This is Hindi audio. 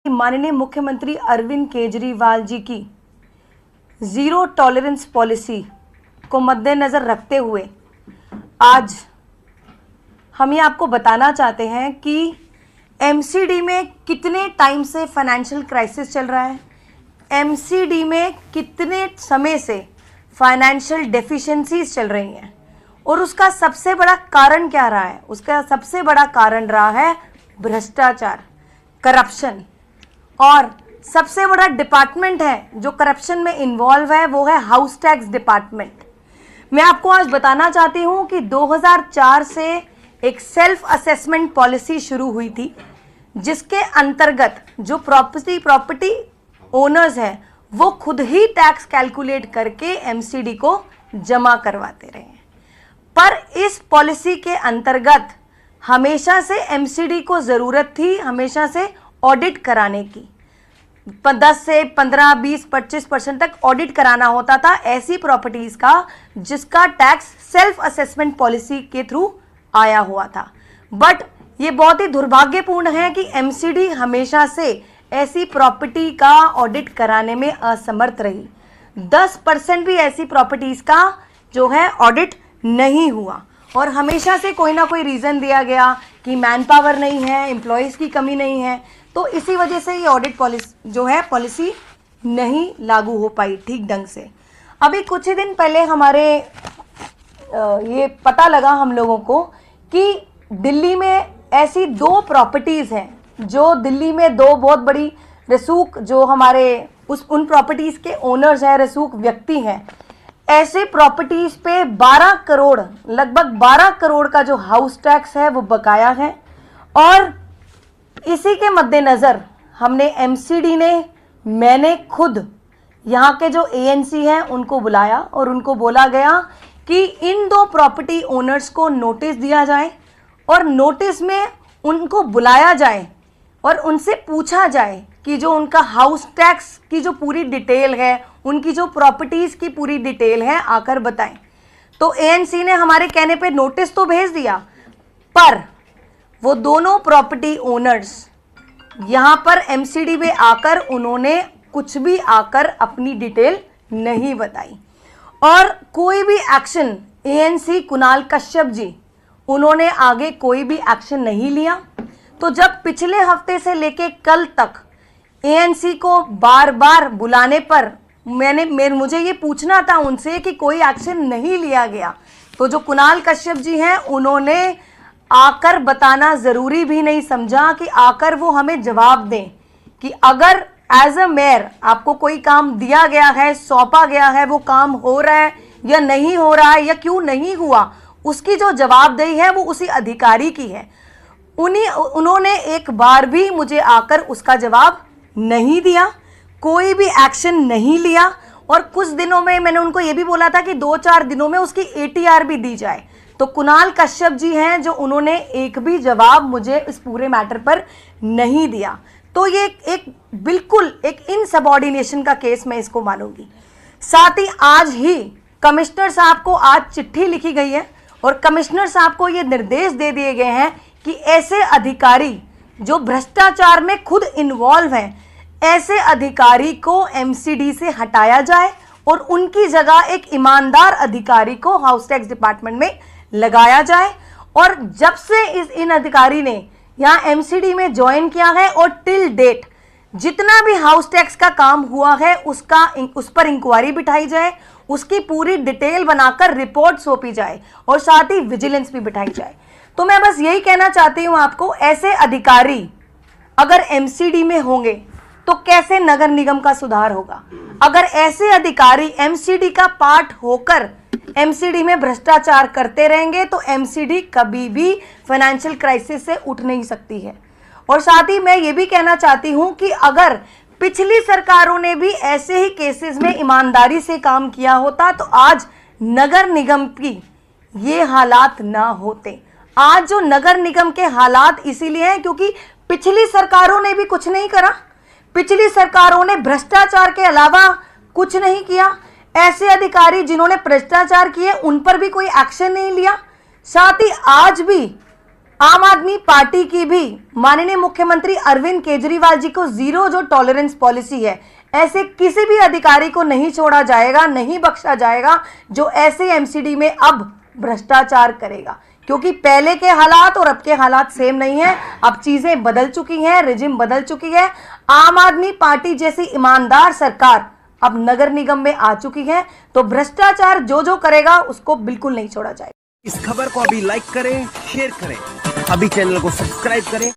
माननीय मुख्यमंत्री अरविंद केजरीवाल जी की ज़ीरो टॉलरेंस पॉलिसी को मद्देनज़र रखते हुए आज हम ये आपको बताना चाहते हैं कि एमसीडी में कितने टाइम से फाइनेंशियल क्राइसिस चल रहा है, एमसीडी में कितने समय से फाइनेंशियल डेफिशिएंसीज चल रही हैं और उसका सबसे बड़ा कारण क्या रहा है। उसका सबसे बड़ा कारण रहा है भ्रष्टाचार, करप्शन। और सबसे बड़ा डिपार्टमेंट है जो करप्शन में इन्वॉल्व है वो है हाउस टैक्स डिपार्टमेंट। मैं आपको आज बताना चाहती हूँ कि 2004 से एक सेल्फ असेसमेंट पॉलिसी शुरू हुई थी, जिसके अंतर्गत जो प्रॉपर्टी ओनर्स हैं वो खुद ही टैक्स कैलकुलेट करके एमसीडी को जमा करवाते रहे। पर इस पॉलिसी के अंतर्गत हमेशा से एमसीडी को ज़रूरत थी हमेशा से ऑडिट कराने की। 10 से 15, 20, 25% तक ऑडिट कराना होता था ऐसी प्रॉपर्टीज़ का जिसका टैक्स सेल्फ असेसमेंट पॉलिसी के थ्रू आया हुआ था। बट ये बहुत ही दुर्भाग्यपूर्ण है कि एमसीडी हमेशा से ऐसी प्रॉपर्टी का ऑडिट कराने में असमर्थ रही। 10% भी ऐसी प्रॉपर्टीज़ का जो है ऑडिट नहीं हुआ और हमेशा से कोई ना कोई रीज़न दिया गया कि मैन पावर नहीं है, एम्प्लॉयज़ की कमी नहीं है, तो इसी वजह से ये ऑडिट पॉलिसी नहीं लागू हो पाई ठीक ढंग से। अभी कुछ ही दिन पहले हमारे ये पता लगा हम लोगों को कि दिल्ली में ऐसी 2 प्रॉपर्टीज़ हैं जो दिल्ली में 2 बहुत बड़ी रसूख जो हमारे उन प्रॉपर्टीज़ के ओनर्स हैं, रसूख व्यक्ति हैं, ऐसे प्रॉपर्टीज़ पे 12 करोड़ लगभग 12 करोड़ का जो हाउस टैक्स है वो बकाया है। और इसी के मद्देनज़र हमने एमसीडी ने मैंने खुद यहाँ के जो एएनसी हैं उनको बुलाया और उनको बोला गया कि इन 2 प्रॉपर्टी ओनर्स को नोटिस दिया जाए और नोटिस में उनको बुलाया जाए और उनसे पूछा जाए कि जो उनका हाउस टैक्स की जो पूरी डिटेल है, उनकी जो प्रॉपर्टीज़ की पूरी डिटेल है आकर बताएं। तो एएनसी ने हमारे कहने पे नोटिस तो भेज दिया, पर वो दोनों प्रॉपर्टी ओनर्स यहाँ पर एमसीडी में आकर उन्होंने कुछ भी आकर अपनी डिटेल नहीं बताई और कोई भी एक्शन एएनसी कुणाल कश्यप जी उन्होंने आगे कोई भी एक्शन नहीं लिया। तो जब पिछले हफ्ते से लेके कल तक एएनसी को बार बार बुलाने पर मुझे ये पूछना था उनसे कि कोई एक्शन नहीं लिया गया, तो जो कुणाल कश्यप जी हैं उन्होंने आकर बताना ज़रूरी भी नहीं समझा कि आकर वो हमें जवाब दें कि अगर एज अ मेयर आपको कोई काम दिया गया है, सौंपा गया है, वो काम हो रहा है या नहीं हो रहा है या क्यों नहीं हुआ, उसकी जो जवाबदेही है वो उसी अधिकारी की है। उन्होंने एक बार भी मुझे आकर उसका जवाब नहीं दिया, कोई भी एक्शन नहीं लिया। और कुछ दिनों में मैंने उनको ये भी बोला था कि 2-4 दिनों में उसकी एटीआर भी दी जाए। तो कुणाल कश्यप जी हैं जो उन्होंने एक भी जवाब मुझे इस पूरे मैटर पर नहीं दिया। तो ये एक बिल्कुल एक इनसबऑर्डिनेशन का केस मैं इसको मानूंगी। साथ ही आज ही कमिश्नर साहब को आज चिट्ठी लिखी गई है और कमिश्नर साहब को ये निर्देश दे दिए गए हैं कि ऐसे अधिकारी जो भ्रष्टाचार में खुद इन्वॉल्व हैं, ऐसे अधिकारी को एमसीडी से हटाया जाए और उनकी जगह एक ईमानदार अधिकारी को हाउस टैक्स डिपार्टमेंट में लगाया जाए। और जब से इन अधिकारी ने यहाँ एमसीडी में ज्वाइन किया है और टिल डेट जितना भी हाउस टैक्स का काम हुआ है उस पर इंक्वायरी बिठाई जाए, उसकी पूरी डिटेल बनाकर रिपोर्ट सौंपी जाए और साथ ही विजिलेंस भी बिठाई जाए। तो मैं बस यही कहना चाहती हूँ आपको, ऐसे अधिकारी अगर एमसीडी में होंगे तो कैसे नगर निगम का सुधार होगा। अगर ऐसे अधिकारी एमसीडी का पार्ट होकर एमसीडी में भ्रष्टाचार करते रहेंगे तो एमसीडी कभी भी फाइनेंशियल क्राइसिस से उठ नहीं सकती है। और साथ ही मैं ये भी कहना चाहती हूँ कि अगर पिछली सरकारों ने भी ऐसे ही केसेस में ईमानदारी से काम किया होता तो आज नगर निगम की ये हालात ना होते। आज जो नगर निगम के हालात इसीलिए हैं क्योंकि पिछली सरकारों ने भी कुछ नहीं करा, पिछली सरकारों ने भ्रष्टाचार के अलावा कुछ नहीं किया। ऐसे अधिकारी जिन्होंने भ्रष्टाचार किए उन पर भी कोई एक्शन नहीं लिया। साथ ही आज भी आम आदमी पार्टी की भी माननीय मुख्यमंत्री अरविंद केजरीवाल जी को जीरो जो टॉलरेंस पॉलिसी है, ऐसे किसी भी अधिकारी को नहीं छोड़ा जाएगा, नहीं बख्शा जाएगा जो ऐसे एमसीडी में अब भ्रष्टाचार करेगा। क्योंकि पहले के हालात और अब के हालात सेम नहीं है, अब चीजें बदल चुकी हैं, रिजिम बदल चुकी है। आम आदमी पार्टी जैसी ईमानदार सरकार अब नगर निगम में आ चुकी है, तो भ्रष्टाचार जो करेगा उसको बिल्कुल नहीं छोड़ा जाएगा। इस खबर को अभी लाइक करें, शेयर करें, अभी चैनल को सब्सक्राइब करें।